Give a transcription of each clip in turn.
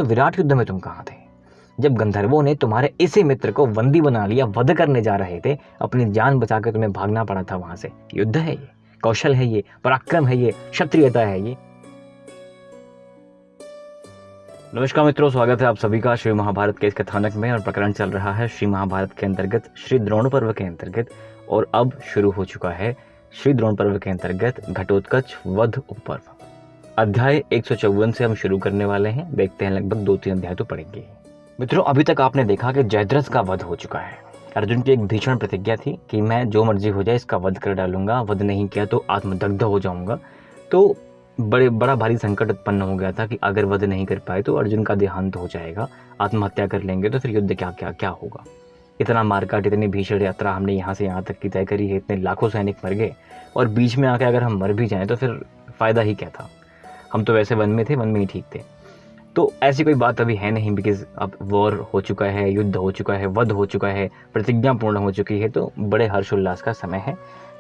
तो विराट युद्ध में तुम कहाँ थे जब गंधर्वों ने तुम्हारे इसी मित्र को बंदी बना लिया, वध करने जा रहे थे, अपनी जान बचाकर तुम्हें भागना पड़ा था वहां से। युद्ध है ये, कौशल है ये, पराक्रम है ये, क्षत्रियता है ये। नमस्कार मित्रों, स्वागत है आप सभी का श्री महाभारत के इस कथानक में। और प्रकरण चल रहा है श्री महाभारत के अंतर्गत श्री द्रोण पर्व के अंतर्गत, और अब शुरू हो चुका है श्री द्रोण पर्व के अंतर्गत घटोत्कच वध उपपर्व। अध्याय 154 से हम शुरू करने वाले हैं। देखते हैं, लगभग 2-3 अध्याय तो पड़ेंगे। मित्रों, अभी तक आपने देखा कि जयद्रथ का वध हो चुका है। अर्जुन की एक भीषण प्रतिज्ञा थी कि मैं जो मर्जी हो जाए इसका वध कर डालूंगा, वध नहीं किया तो आत्मदग्ध हो जाऊंगा। तो बड़ा भारी संकट उत्पन्न हो गया था कि अगर वध नहीं कर पाए तो अर्जुन का देहांत हो जाएगा, आत्महत्या कर लेंगे, तो फिर युद्ध क्या होगा। इतना मारकाट, इतनी भीषण यात्रा हमने यहाँ से यहाँ तक की तय करी है, इतने लाखों सैनिक मर गए, और बीच में आके अगर हम मर भी जाएं तो फिर फायदा ही क्या था। हम तो वैसे वन में थे, वन में ही ठीक थे। तो ऐसी कोई बात अभी है नहीं, बिकॉज अब वॉर हो चुका है, युद्ध हो चुका है, वध हो चुका है, प्रतिज्ञा पूर्ण हो चुकी है, तो बड़े हर्षोल्लास का समय है।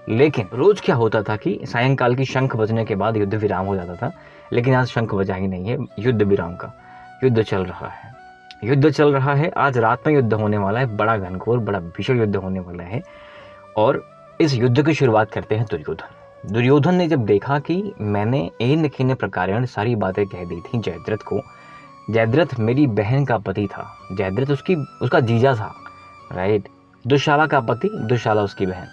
लेकिन रोज क्या होता था कि सायंकाल की शंख बजने के बाद युद्ध विराम हो जाता था, लेकिन आज शंख बजा ही नहीं है युद्ध विराम का। युद्ध चल रहा है। आज रात में युद्ध होने वाला है, बड़ा घनघोर, बड़ा भीषण युद्ध होने वाला है। और इस युद्ध की शुरुआत करते हैं दुर्योधन ने जब देखा कि मैंने एन खिन्न प्रकारेण सारी बातें कह दी थी जयद्रथ को। जयद्रथ मेरी बहन का पति था, जयद्रथ उसका जीजा था, राइट। दुशाला का पति, दुशाला उसकी बहन।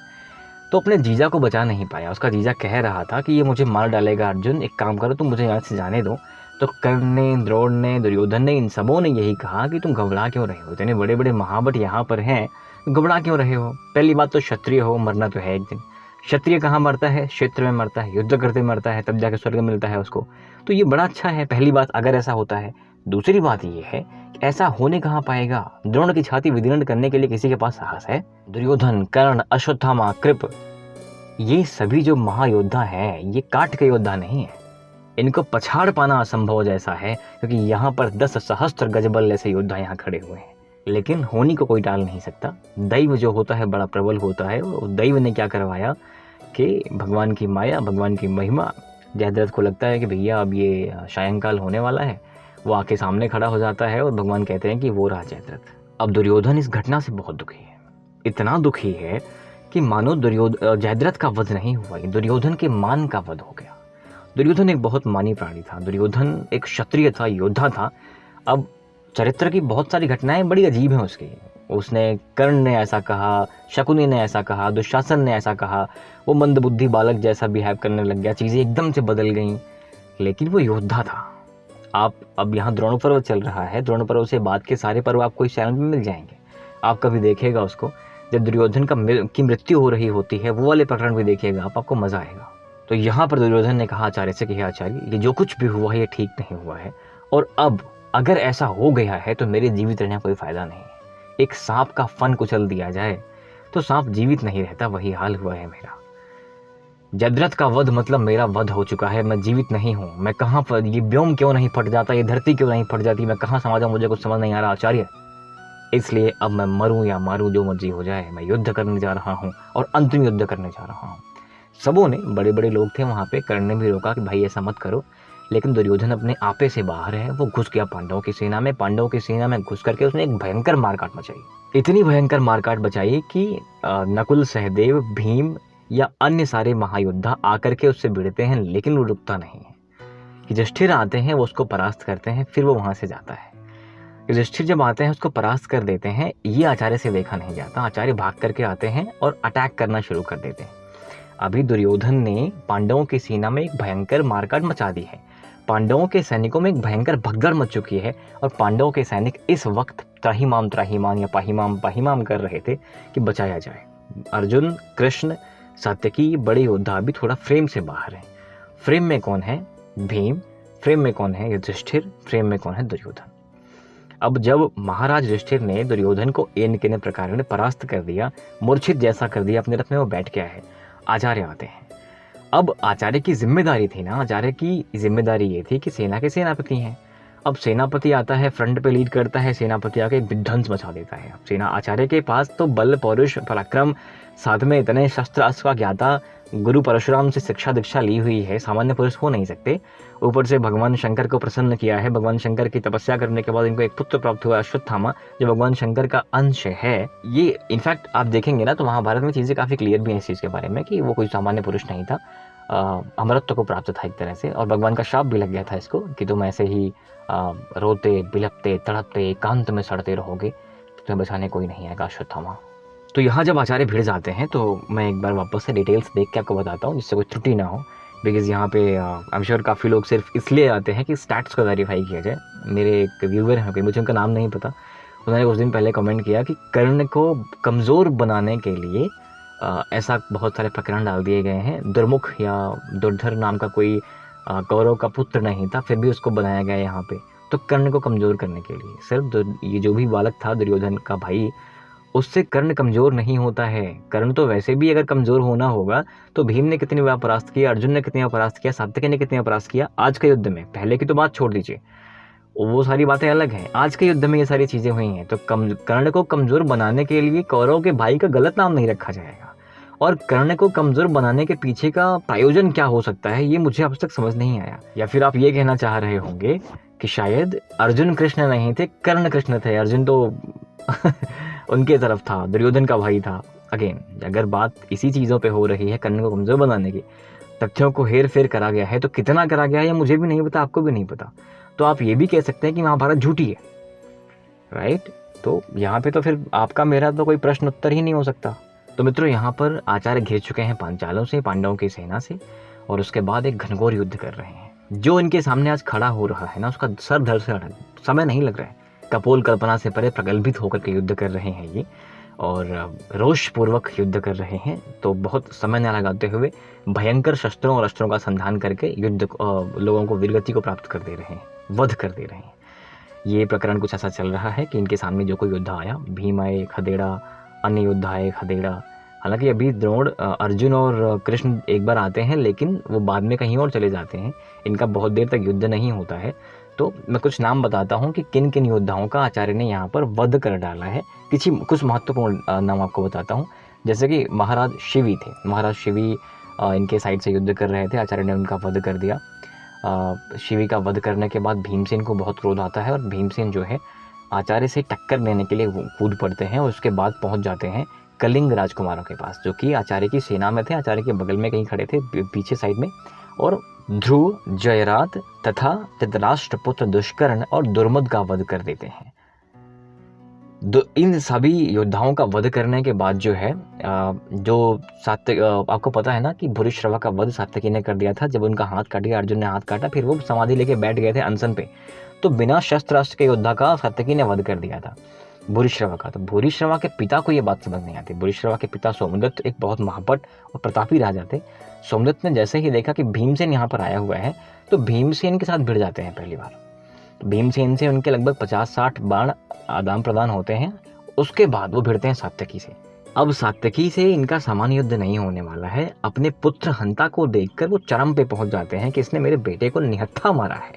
तो अपने जीजा को बचा नहीं पाया। उसका जीजा कह रहा था कि ये मुझे मार डालेगा, अर्जुन एक काम करो, तुम मुझे यहाँ से जाने दो। तो कर्ण ने, द्रोण ने, दुर्योधन ने, इन सबों ने यही कहा कि तुम घबरा क्यों रहे हो, इतने बड़े बड़े महाबट यहाँ पर हैं, घबरा क्यों रहे हो। पहली बात तो क्षत्रिय हो, मरना तो है एक दिन। क्षत्रिय कहाँ मरता है? क्षेत्र में मरता है, युद्ध करते मरता है, तब जाके स्वर्ग मिलता है उसको। तो ये बड़ा अच्छा है, पहली बात, अगर ऐसा होता है। दूसरी बात ये है कि ऐसा होने कहाँ पाएगा। द्रोण की छाती विदीर्ण करने के लिए किसी के पास साहस है? दुर्योधन, कर्ण, अश्वत्थामा, कृप, ये सभी जो महायोद्धा हैं, ये काट के योद्धा नहीं है। इनको पछाड़ पाना असंभव जैसा है, क्योंकि यहाँ पर 10 सहस्त्र गजबल ऐसे योद्धा यहाँ खड़े हुए हैं। लेकिन होनी को कोई टाल नहीं सकता। दैव जो होता है बड़ा प्रबल होता है। और दैव ने क्या करवाया कि भगवान की माया, भगवान की महिमा, जयद्रथ को लगता है कि भैया अब ये सायंकाल होने वाला है। वो आके सामने खड़ा हो जाता है और भगवान कहते हैं कि वो रहा जयद्रथ। अब दुर्योधन इस घटना से बहुत दुखी है, इतना दुखी है कि मानो जयद्रथ का वध नहीं हुआ, दुर्योधन के मान का वध हो गया। दुर्योधन एक बहुत मानी प्राणी था, दुर्योधन एक क्षत्रिय था, योद्धा था। अब चरित्र की बहुत सारी घटनाएं बड़ी अजीब हैं उसकी। उसने, कर्ण ने ऐसा कहा, शकुनी ने ऐसा कहा, दुशासन ने ऐसा कहा, वो मंदबुद्धि बालक जैसा बिहेव करने लग गया, चीज़ें एकदम से बदल गईं। लेकिन वो योद्धा था। आप अब यहाँ द्रोण पर्व चल रहा है, द्रोण पर्व से बाद के सारे पर्व आपको इस चैनल में मिल जाएंगे, आप कभी देखिएगा उसको। जब दुर्योधन की मृत्यु हो रही होती है, वो वाले प्रकरण भी देखिएगा आप, आपको मजा आएगा। तो यहाँ पर दुर्योधन ने कहा आचार्य से कि आचार्य, ये जो कुछ भी हुआ है ये ठीक नहीं हुआ है, और अब अगर ऐसा हो गया है तो मेरे जीवित रहने का कोई फायदा नहीं है। एक सांप का फन कुचल दिया जाए तो सांप जीवित नहीं रहता, वही हाल हुआ है मेरा। जयद्रथ का वध मतलब मेरा वध हो चुका है, मैं जीवित नहीं हूँ। मैं कहाँ पर, ये व्योम क्यों नहीं फट जाता, ये धरती क्यों नहीं फट जाती, मैं कहाँ समा जाऊँ, मुझे कुछ समझ नहीं आ रहा आचार्य। इसलिए अब मैं मरूं या मारूं, जो मर्जी हो जाए, मैं युद्ध करने जा रहा हूं, और अंतिम युद्ध करने जा रहा हूं। सबों ने, बड़े बड़े लोग थे वहां पे, कर्ण ने भी रोका कि भाई ऐसा मत करो। लेकिन दुर्योधन अपने आपे से बाहर है, वो घुस गया पांडवों की सेना में। पांडवों की सेना में घुस करके उसने एक भयंकर मारकाट मचाई। इतनी भयंकर मारकाट बचाई कि नकुल, सहदेव, भीम या अन्य सारे महायोद्धा आकर के उससे भिड़ते हैं, लेकिन वो रुकता नहीं है। युधिष्ठिर आते हैं, वो उसको परास्त करते हैं, फिर वो वहां से जाता है। युधिष्ठिर जब आते हैं उसको परास्त कर देते हैं, ये आचार्य से देखा नहीं जाता। आचार्य भाग करके आते हैं और अटैक करना शुरू कर देते हैं। अभी दुर्योधन ने पांडवों की सेना में एक भयंकर मारकाट मचा दी है, पांडवों के सैनिकों में एक भयंकर भगदड़ मच चुकी है, और पांडवों के सैनिक इस वक्त त्राहिमाम त्राहिमाम या पाहिमाम पाहिमाम कर रहे थे कि बचाया जाए। अर्जुन, कृष्ण, सात्यकी, बड़े योद्धा अभी थोड़ा फ्रेम से बाहर हैं। फ्रेम में कौन है? भीम। फ्रेम में कौन है? युधिष्ठिर। फ्रेम में कौन है? दुर्योधन। अब जब महाराज युधिष्ठिर ने दुर्योधन को एन के प्रकार ने परास्त कर दिया, मूर्छित जैसा कर दिया अपने रथ में, वो बैठ गया है। आचार्य आते हैं। अब आचार्य की जिम्मेदारी थी ना, आचार्य की जिम्मेदारी ये थी कि सेना के सेनापति हैं। अब सेनापति आता है, फ्रंट पे लीड करता है, सेनापति आके विध्वंस मचा देता है। अब सेना, आचार्य के पास तो बल, पौरुष, पराक्रम, साथ में इतने शस्त्र अस्त्र का ज्ञाता, गुरु परशुराम से शिक्षा दीक्षा ली हुई है, सामान्य पुरुष हो नहीं सकते। ऊपर से भगवान शंकर को प्रसन्न किया है, भगवान शंकर की तपस्या करने के बाद इनको एक पुत्र प्राप्त हुआ अश्वत्थामा, जो भगवान शंकर का अंश है। ये इनफैक्ट आप देखेंगे ना तो महाभारत में चीज़ें काफ़ी क्लियर भी हैं इस चीज़ के बारे में कि वो कोई सामान्य पुरुष नहीं था, अमरत्व को प्राप्त था एक तरह से, और भगवान का शाप भी लग गया था इसको कि तुम ऐसे ही रोते बिलपते तड़पते एकांत में सड़ते रहोगे, तो तुम्हें बचाने कोई नहीं आएगा अश्वत्थामा। तो यहाँ जब आचार्य भिड़ जाते हैं तो मैं एक बार वापस से डिटेल्स देख के आपको बताता हूँ जिससे कोई त्रुटि ना हो, बिकॉज़ यहाँ पे आई एम श्योर काफ़ी लोग सिर्फ इसलिए आते हैं कि स्टैट्स को वेरीफाई किया जाए। मेरे एक व्यूअर हैं, मुझे उनका नाम नहीं पता, उन्होंने कुछ दिन पहले कमेंट किया कि कर्ण को कमज़ोर बनाने के लिए ऐसा बहुत सारे प्रकरण डाल दिए गए हैं। दुर्मुख या दुर्धर नाम का कोई कौरव का पुत्र नहीं था, फिर भी उसको बनाया गया यहाँ पे, तो कर्ण को कमज़ोर करने के लिए। सिर्फ ये जो भी बालक था दुर्योधन का भाई, उससे कर्ण कमज़ोर नहीं होता है। कर्ण तो वैसे भी अगर कमज़ोर होना होगा तो भीम ने कितनी बार परास्त किया, अर्जुन ने कितनी बार परास्त किया, सात्यकी ने कितनी बार परास्त किया आज के युद्ध में। पहले की तो बात छोड़ दीजिए, वो सारी बातें अलग हैं, आज के युद्ध में ये सारी चीज़ें हुई हैं। तो कर्ण को कमज़ोर बनाने के लिए कौरव के भाई का गलत नाम नहीं रखा जाएगा। और कर्ण को कमज़ोर बनाने के पीछे का प्रयोजन क्या हो सकता है, ये मुझे अब तक समझ नहीं आया। या फिर आप ये कहना चाह रहे होंगे कि शायद अर्जुन कृष्ण नहीं थे, कर्ण कृष्ण थे, अर्जुन तो उनके तरफ था, दुर्योधन का भाई था। अगेन अगर बात इसी चीज़ों पे हो रही है, कर्ण को कमज़ोर बनाने की, तथ्यों को हेर फेर करा गया है, तो कितना करा गया है ये मुझे भी नहीं पता, आपको भी नहीं पता। तो आप ये भी कह सकते हैं कि महाभारत झूठी है, राइट। तो यहाँ पे तो फिर आपका मेरा तो कोई प्रश्न उत्तर ही नहीं हो सकता। तो मित्रों, यहाँ पर आचार्य घिर चुके हैं पांचालों से, पांडवों की सेना से, और उसके बाद एक घनघोर युद्ध कर रहे हैं। जो इनके सामने आज खड़ा हो रहा है ना, उसका सर धड़ से अड़क, समय नहीं लग रहा है, कपोल कल्पना से परे प्रगल्भित होकर के युद्ध कर रहे हैं ये, और रोष पूर्वक युद्ध कर रहे हैं। तो बहुत समय न लगाते हुए भयंकर शस्त्रों और अस्त्रों का संधान करके युद्ध लोगों को वीरगति को प्राप्त कर दे रहे हैं, वध कर दे रहे हैं। ये प्रकरण कुछ ऐसा चल रहा है कि इनके सामने जो कोई योद्धा आया, भीम आए, खदेड़ा, अन्य योद्धा आए, खदेड़ा। हालांकि अभी द्रोण, अर्जुन और कृष्ण एक बार आते हैं, लेकिन वो बाद में कहीं और चले जाते हैं, इनका बहुत देर तक युद्ध नहीं होता है। तो मैं कुछ नाम बताता हूँ कि किन किन योद्धाओं का आचार्य ने यहाँ पर वध कर डाला है। कुछ महत्वपूर्ण नाम आपको बताता हूँ, जैसे कि महाराज शिवी थे। महाराज शिवी इनके साइड से युद्ध कर रहे थे, आचार्य ने उनका वध कर दिया। शिवी का वध करने के बाद भीमसेन को बहुत क्रोध आता है, और भीमसेन जो है आचार्य से टक्कर लेने के लिए कूद पड़ते हैं, और उसके बाद पहुंच जाते हैं कलिंग राजकुमारों के पास, जो कि आचार्य की सेना में थे, आचार्य के बगल में कहीं खड़े थे पीछे साइड में। और ध्रुव, जयरात तथा धृतराष्ट्रपुत्र दुष्कर्ण और दुर्मद का वध कर देते हैं। इन सभी योद्धाओं का वध करने के बाद जो है, जो आपको पता है ना कि भूरिश्रवा का वध सात्यकी ने कर दिया था। जब उनका हाथ काट दिया, अर्जुन ने हाथ काटा, फिर वो समाधि लेके बैठ गए थे अनशन पे, तो बिना शस्त्रास्त्र के योद्धा का सात्यकी ने वध कर दिया था, भूरिश्रवा का। तो भूरिश्रवा के पिता को ये बात समझ नहीं आती। भूरिश्रवा के पिता सोमदत्त एक बहुत महापट और प्रतापी राजा थे। सोमदत्त ने जैसे ही देखा कि भीमसेन यहाँ पर आया हुआ है, तो भीमसेन के साथ भिड़ जाते हैं पहली बार। भीमसेन से उनके लगभग 50-60 बाण आदान प्रदान होते हैं। उसके बाद वो भिड़ते हैं सात्यकी से। अब सात्यकी से इनका सामान्य युद्ध नहीं होने वाला है। अपने पुत्र हंता को देखकर वो चरम पे पहुंच जाते हैं कि इसने मेरे बेटे को निहत्था मारा है।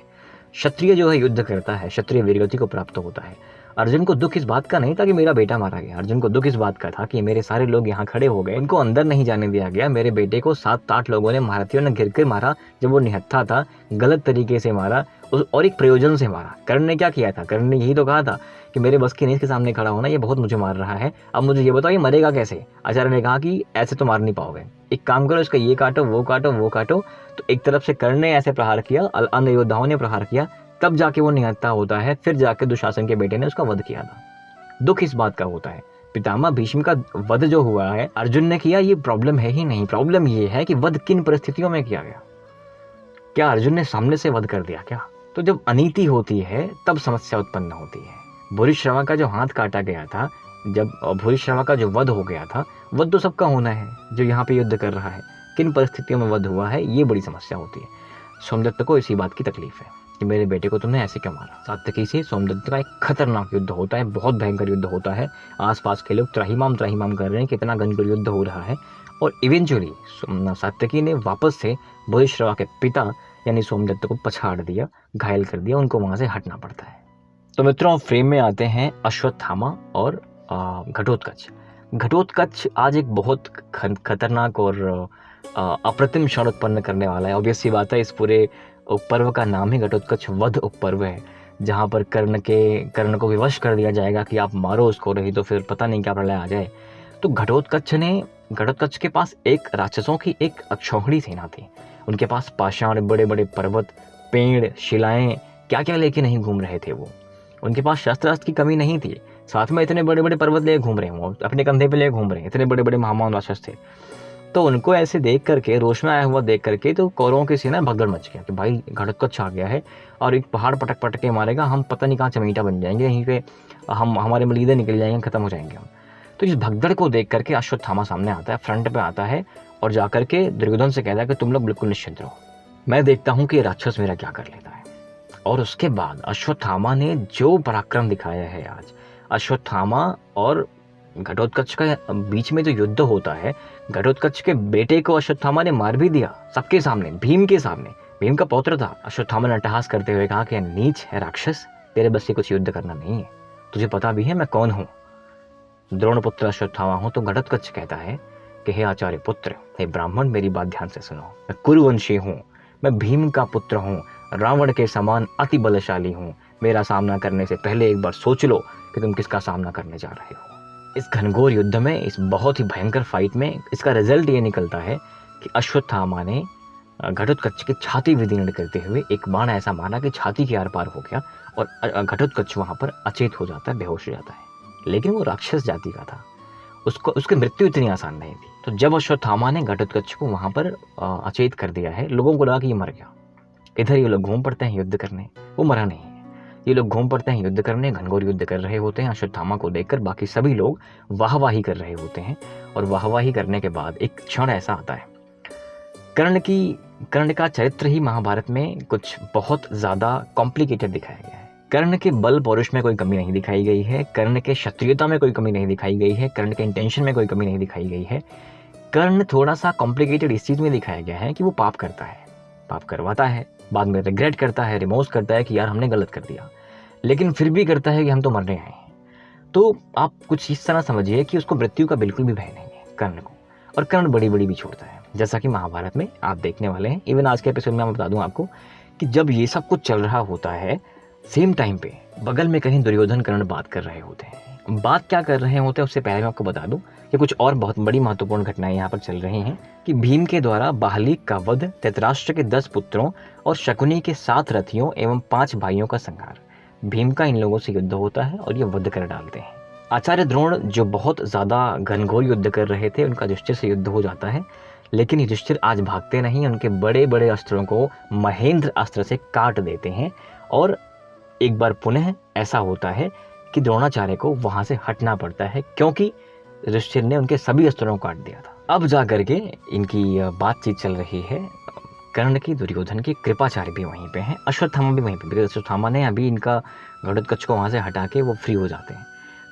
क्षत्रिय जो है युद्ध करता है, क्षत्रिय वीरगति को प्राप्त होता है। अर्जुन को दुख इस बात का नहीं था कि मेरा बेटा मारा गया, अर्जुन को दुख इस बात का था कि मेरे सारे लोग यहाँ खड़े हो गए, उनको अंदर नहीं जाने दिया गया। मेरे बेटे को 7-8 लोगों ने, महारथियों ने घिर कर मारा, जब वो निहत्था था, गलत तरीके से मारा और एक प्रयोजन से मारा। कर्ण ने क्या किया था? कर्ण ने यही तो कहा था कि मेरे बस की नहीं इसके सामने खड़ा होना, ये बहुत मुझे मार रहा है, अब मुझे ये बताओ ये मरेगा कैसे? आचार्य ने कहा कि ऐसे तो मार नहीं पाओगे, एक काम करो, इसका ये काटो, वो काटो, वो काटो। तो एक तरफ से कर्ण ने ऐसे प्रहार किया, अन्य योद्धाओं ने प्रहार किया, तब जाके वो निहत्था होता है। फिर जाके दुशासन के बेटे ने उसका वध किया था। दुख इस बात का होता है, पितामह भीष्म का वध जो हुआ है अर्जुन ने किया, ये प्रॉब्लम है ही नहीं। प्रॉब्लम ये है कि वध किन परिस्थितियों में किया गया। क्या अर्जुन ने सामने से वध कर दिया क्या? तो जब अनीति होती है तब समस्या उत्पन्न होती है। भूरिश्रवा का जो हाथ काटा गया था, जब भूरिश्रवा का जो वध हो गया था, वध तो सबका होना है जो यहाँ पे युद्ध कर रहा है। किन परिस्थितियों में वध हुआ है, ये बड़ी समस्या होती है। सोमदत्त को इसी बात की तकलीफ है कि मेरे बेटे को तुमने ऐसे क्यों मारा। सात्यकी से सोमदत्त का एक खतरनाक युद्ध होता है, बहुत भयंकर युद्ध होता है। आसपास के लोग त्राहिमाम कर रहे हैं, कितना भयंकर युद्ध हो रहा है। और इवेंचुअली सात्यकी ने वापस से भूरिश्रवा के पिता यानी सोमदत्त को पछाड़ दिया, घायल कर दिया, उनको वहां से हटना पड़ता है। तो मित्रों, फ्रेम में आते हैं अश्वत्थामा और घटोत्कच। घटोत्कच आज एक बहुत खतरनाक और अप्रतिम क्षण उत्पन्न करने वाला है। ऑब्वियस सी बात है, इस पूरे उपपर्व का नाम ही घटोत्कच वध उपपर्व है, जहाँ पर कर्ण को विवश कर दिया जाएगा कि आप मारो उसको, रही तो फिर पता नहीं क्या प्रलय आ जाए। तो घटोत्कच के पास एक राक्षसों की एक अक्षौहिणी सेना थी। उनके पास पाषाण, बड़े बड़े पर्वत, पेड़, शिलाएं, क्या क्या लेके नहीं घूम रहे थे वो। उनके पास शस्त्रास्त्र की कमी नहीं थी, साथ में इतने बड़े बड़े पर्वत ले घूम रहे हैं, अपने कंधे पे ले घूम रहे हैं, इतने बड़े बड़े महामान राक्षस थे। तो उनको ऐसे देख करके, रोष में आया हुआ देख करके, तो कौरवों की सेना भगदड़ मच गया कि भाई घटोत्कच आ गया है और एक पहाड़ पटक पटक के मारेगा, हम पता नहीं कहाँ चमीटा बन जाएंगे, यहीं पे हमारे मलीदे निकल जाएंगे, खत्म हो जाएंगे हम। तो इस भगदड़ को देख करके अश्वत्थामा सामने आता है, फ्रंट पे आता है और जाकर के दुर्योधन से कहता है कि तुम लोग बिल्कुल निश्चिंत रहो, मैं देखता हूँ कि ये राक्षस मेरा क्या कर लेता है। और उसके बाद अश्वत्थामा ने जो पराक्रम दिखाया है आज, अश्वत्थामा और घटोत्कच का बीच में जो युद्ध होता है, घटोत्कच के बेटे को अश्वत्थामा ने मार भी दिया सबके सामने, भीम के सामने। भीम का पौत्र था। अश्वत्थामा ने अट्टहास करते हुए कहा कि नीच है राक्षस, तेरे बस से कुछ युद्ध करना नहीं है, तुझे पता भी है मैं कौन हूँ, द्रोणपुत्र अश्वत्थामा हूँ। तो घटोत्कच कहता है कि हे आचार्य पुत्र, हे ब्राह्मण, मेरी बात ध्यान से सुनो, मैं कुरुवंशी हूँ, मैं भीम का पुत्र हूँ, रावण के समान अति बलशाली हूँ, मेरा सामना करने से पहले एक बार सोच लो कि तुम किसका सामना करने जा रहे हो। इस घनघोर युद्ध में, इस बहुत ही भयंकर फाइट में इसका रिजल्ट ये निकलता है कि अश्वत्थामा ने घटोत्कच की छाती विदीर्ण करते हुए एक बाण ऐसा मारा कि छाती के आर पार हो गया और घटोत्कच वहां पर अचेत हो जाता है, बेहोश हो जाता है। लेकिन वो राक्षस जाति का था, उसकी मृत्यु इतनी आसान नहीं थी। तो जब अश्वत्थामा ने घटोत्कच को वहां पर अचेत कर दिया है, लोगों को लगा कि ये मर गया। इधर ये लोग घूम पड़ते हैं युद्ध करने, वो मरा नहीं है। ये लोग घूम पड़ते हैं युद्ध करने, घनघोर युद्ध कर रहे होते हैं। अश्वत्थामा को देखकर बाकी सभी लोग वाहवाही कर रहे होते हैं और वाहवाही करने के बाद एक क्षण ऐसा आता है, कर्ण का चरित्र ही महाभारत में कुछ बहुत ज़्यादा कॉम्प्लिकेटेड दिखाया गया है। कर्ण के बल पौरुष में कोई कमी नहीं दिखाई गई है, कर्ण के क्षत्रियता में कोई कमी नहीं दिखाई गई है, कर्ण के इंटेंशन में कोई कमी नहीं दिखाई गई है। कर्ण थोड़ा सा कॉम्प्लिकेटेड इस चीज़ में दिखाया गया है कि वो पाप करता है, पाप करवाता है, बाद में रिग्रेट करता है, रिमोर्स करता है कि यार हमने गलत कर दिया, लेकिन फिर भी करता है कि हम तो मरने आए हैं। तो आप कुछ इस तरह समझिए कि उसको मृत्यु का बिल्कुल भी भय नहीं है कर्ण को, और कर्ण बड़ी बड़ी भी छोड़ता है, जैसा कि महाभारत में आप देखने वाले हैं। इवन आज के एपिसोड में मैं बता दूं आपको कि जब ये सब कुछ चल रहा होता है, सेम टाइम पे बगल में कहीं दुर्योधन कर्ण बात कर रहे होते हैं। बात क्या कर रहे होते हैं उससे पहले मैं आपको बता दूं कि कुछ और बहुत बड़ी महत्वपूर्ण घटनाएं यहाँ पर चल रही हैं कि भीम के द्वारा बाहलीक का वध, धृतराष्ट्र के 10 पुत्रों और शकुनी के 7 रथियों एवं 5 भाइयों का संहार। भीम का इन लोगों से युद्ध होता है और ये वध कर डालते हैं। आचार्य द्रोण जो बहुत ज़्यादा घनघोर युद्ध कर रहे थे, उनका युधिष्ठिर से युद्ध हो जाता है, लेकिन युधिष्ठिर आज भागते नहीं, उनके बड़े बड़े अस्त्रों को महेंद्र अस्त्र से काट देते हैं। और एक बार पुनः ऐसा होता है कि द्रोणाचार्य को वहां से हटना पड़ता है, क्योंकि युधिष्ठिर ने उनके सभी अस्त्रों को काट दिया था। अब जा करके इनकी बातचीत चल रही है कर्ण की, दुर्योधन की, कृपाचार्य भी वहीं पे हैं, अश्वत्थामा भी वहीं पे, बिकॉज अश्वत्थामा ने अभी इनका घटोत्कच को वहां से हटा के वो फ्री हो जाते हैं।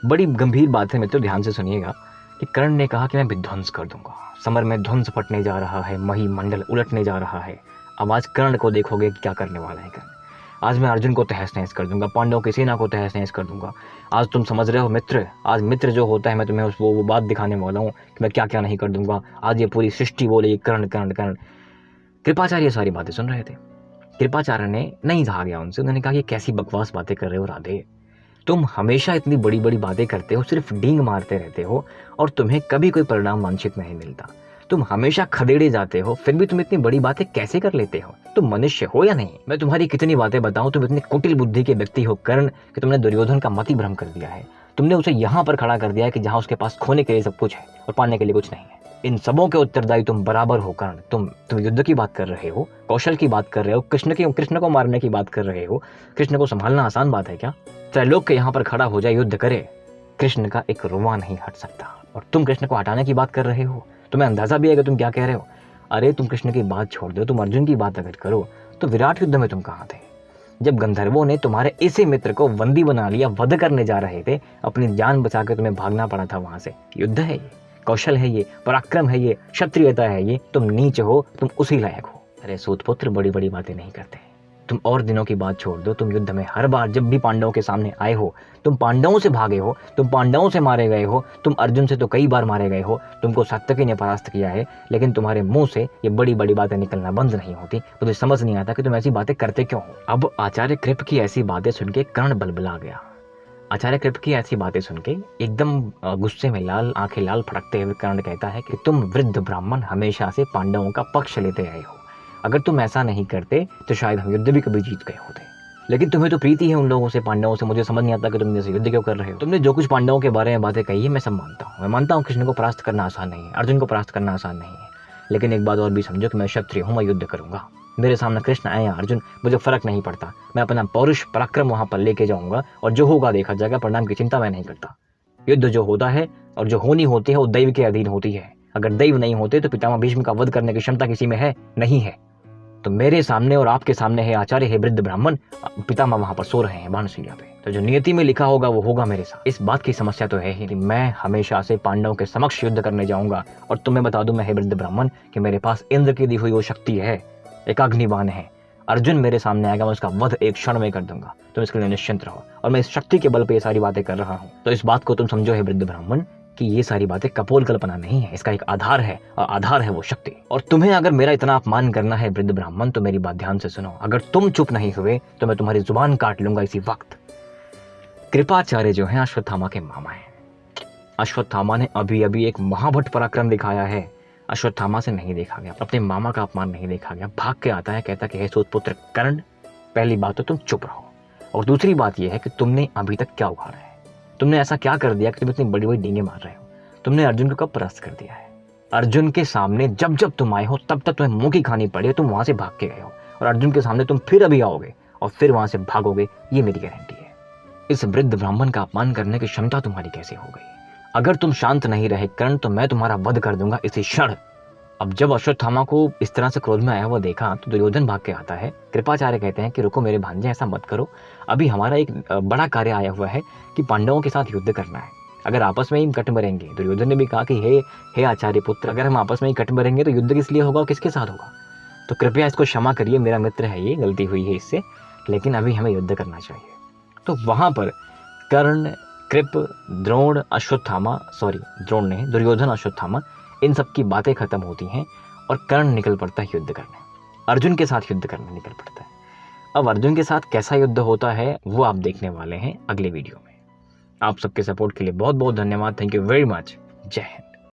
बड़ी गंभीर बात है मित्रों, ध्यान से सुनिएगा कि कर्ण ने कहा कि मैं विध्वंस कर दूंगा, समर में ध्वंस फटने जा रहा है, मही मंडल उलटने जा रहा है। अब आज कर्ण को देखोगे कि क्या करने वाला है कर्ण। आज मैं अर्जुन को तहस नहस कर दूंगा, पांडवों की सेना को तहस नहस कर दूंगा। आज तुम समझ रहे हो मित्र, आज मित्र जो होता है, मैं तुम्हें वो बात दिखाने वाला हूँ कि मैं क्या क्या नहीं कर दूंगा। आज ये पूरी सृष्टि बोलेगी कर्ण कर्ण कर्ण। कृपाचार्य सारी बातें सुन रहे थे। कृपाचार्य ने नहीं कहा गया उनसे, उन्होंने कहा कि कैसी बकवास बातें कर रहे हो राधे, तुम हमेशा इतनी बड़ी बड़ी बातें करते हो, सिर्फ डींग मारते रहते हो और तुम्हें कभी कोई परिणाम वांछित नहीं मिलता। तुम हमेशा खदेड़े जाते हो, फिर भी तुम इतनी बड़ी बातें कैसे कर लेते हो? तुम मनुष्य हो या नहीं? मैं तुम्हारी कितनी बातें बताऊं, तुम इतनी कुटिल बुद्धि के व्यक्ति हो कर्ण कि तुमने दुर्योधन का मति भ्रम कर दिया है। तुमने उसे यहाँ पर खड़ा कर दिया है कि जहाँ उसके पास खोने के लिए सब कुछ है और पाने के लिए कुछ नहीं है। इन सबों के उत्तरदायी तुम बराबर हो कर्ण। तुम युद्ध की बात कर रहे हो, कौशल की बात कर रहे हो, कृष्ण को मारने की बात कर रहे हो। कृष्ण को संभालना आसान बात है क्या? त्रैलोक के यहाँ पर खड़ा हो जाए, युद्ध करे, कृष्ण का एक रोमा नहीं हट सकता। और तुम कृष्ण को हटाने की बात कर रहे हो, तुम्हें अंदाजा भी है कि तुम क्या कह रहे हो। अरे तुम कृष्ण की बात छोड़ दो, तुम अर्जुन की बात अगर करो तो विराट युद्ध में तुम कहाँ थे जब गंधर्वों ने तुम्हारे इसी मित्र को बंदी बना लिया, वध करने जा रहे थे, अपनी जान बचा के तुम्हें भागना पड़ा था वहां से। युद्ध है ये, कौशल है ये, पराक्रम है ये, क्षत्रियता है ये। तुम नीच हो, तुम उसी लायक हो। अरे सूतपुत्र बड़ी बड़ी बातें नहीं करते, तुम और दिनों की बात छोड़ दो, तुम युद्ध में हर बार जब भी पांडवों के सामने आए हो, तुम पांडवों से भागे हो, तुम पांडवों से मारे गए हो, तुम अर्जुन से तो कई बार मारे गए हो, तुमको सात्यकी ने परास्त किया है, लेकिन तुम्हारे मुंह से ये बड़ी बड़ी बातें निकलना बंद नहीं होती। मुझे समझ नहीं आता कि तुम ऐसी बातें करते क्यों हो। अब आचार्य कृप की ऐसी बातें सुन के कर्ण बलबला गया। आचार्य कृप की ऐसी बातें सुन के एकदम गुस्से में लाल आंखें लाल फड़कते हुए कर्ण कहता है कि तुम वृद्ध ब्राह्मण हमेशा से पांडवों का पक्ष लेते आए हो। अगर तुम ऐसा नहीं करते तो शायद हम युद्ध भी कभी जीत गए होते, लेकिन तुम्हें तो प्रीति है उन लोगों से, पांडवों से। मुझे समझ नहीं आता कि तुम जैसे युद्ध क्यों कर रहे हो। तुमने जो कुछ पांडवों के बारे में बातें कही है मैं सब मानता हूँ। मैं मानता हूँ कृष्ण को परास्त करना आसान नहीं है, अर्जुन को परास्त करना आसान नहीं है, लेकिन एक बात और भी समझो कि मैं क्षत्रिय हूँ, मैं युद्ध करूंगा। मेरे सामने कृष्ण आए या अर्जुन, मुझे फर्क नहीं पड़ता। मैं अपना पौरुष पराक्रम वहां पर लेके जाऊंगा और जो होगा देखा जाएगा। परिणाम की चिंता मैं नहीं करता। युद्ध जो होता है और जो होनी होती है वो दैव के अधीन होती है। अगर दैव नहीं होते तो पितामह भीष्म का वध करने की क्षमता किसी में है नहीं है। तो मेरे सामने और आपके सामने है आचार्य, है वृद्ध ब्राह्मण, पितामह वहां पर सो रहे हैं बाणशिला पे। तो जो नियति में लिखा होगा वो होगा मेरे साथ। इस बात की समस्या तो है ही कि मैं हमेशा से पांडवों के समक्ष युद्ध करने जाऊंगा। और तुम्हें बता दूं मैं, है वृद्ध ब्राह्मण, कि मेरे पास इंद्र की दी हुई वो शक्ति है, एक अग्निबाण है। अर्जुन मेरे सामने आएगा, मैं उसका वध एक क्षण में कर दूंगा। तुम इसके लिए निश्चिंत रहो। और मैं इस शक्ति के बल पे ये सारी बातें कर रहा हूँ। तो इस बात को तुम समझो है वृद्ध ब्राह्मण कि ये सारी बातें कपोल कल्पना नहीं है, इसका एक आधार है और आधार है वो शक्ति। और तुम्हें अगर मेरा इतना अपमान करना है वृद्ध ब्राह्मण तो मेरी बात ध्यान से सुनो। अगर तुम चुप नहीं हुए तो मैं तुम्हारी जुबान काट लूंगा इसी वक्त। कृपाचार्य जो है अश्वत्थामा के मामा है। अश्वत्थामा ने अभी अभी एक महाभट पराक्रम दिखाया है। अश्वत्थामा से नहीं देखा गया, अपने मामा का अपमान नहीं देखा गया। भाग के आता है, कहता कि हे सूतपुत्र कर्ण, पहली बात तो तुम चुप रहो, और दूसरी बात यह है कि तुमने अभी तक क्या उखाड़ा है। तुमने ऐसा क्या कर दिया कि तुम इतनी बड़ी बड़ी डींगे मार रहे हो। तुमने अर्जुन को कब परास्त कर दिया है? अर्जुन के सामने जब जब तुम आए हो तब तक तुम्हें मुंह की खानी पड़ी, तुम वहां से भाग के गए हो। और अर्जुन के सामने तुम फिर अभी आओगे और फिर वहां से भागोगे, ये मेरी गारंटी है। इस वृद्ध ब्राह्मण का अपमान करने की क्षमता तुम्हारी कैसे हो गई? अगर तुम शांत नहीं रहे कर्ण तो मैं तुम्हारा वध कर दूंगा इसी क्षण। अब जब अश्वत्थामा को इस तरह से क्रोध में आया हुआ देखा तो दुर्योधन भाग के आता है। कृपाचार्य कहते हैं कि रुको मेरे भांजे, ऐसा मत करो, अभी हमारा एक बड़ा कार्य आया हुआ है कि पांडवों के साथ युद्ध करना है। अगर आपस में ही कट मरेंगे, दुर्योधन ने भी कहा कि हे आचार्य पुत्र, अगर हम आपस में ही कट मरेंगे तो युद्ध किस लिए होगा और किसके साथ होगा? तो कृपया इसको क्षमा करिए, मेरा मित्र है, ये गलती हुई है इससे, लेकिन अभी हमें युद्ध करना चाहिए। तो वहां पर कर्ण, कृप, द्रोण, द्रोण नहीं, दुर्योधन, अश्वत्थामा, इन सब की बातें खत्म होती हैं और कर्ण निकल पड़ता है युद्ध करने, अर्जुन के साथ युद्ध करने निकल पड़ता है। अब अर्जुन के साथ कैसा युद्ध होता है वो आप देखने वाले हैं अगले वीडियो में। आप सबके सपोर्ट के लिए बहुत बहुत धन्यवाद। Thank you very much. जय हिंद।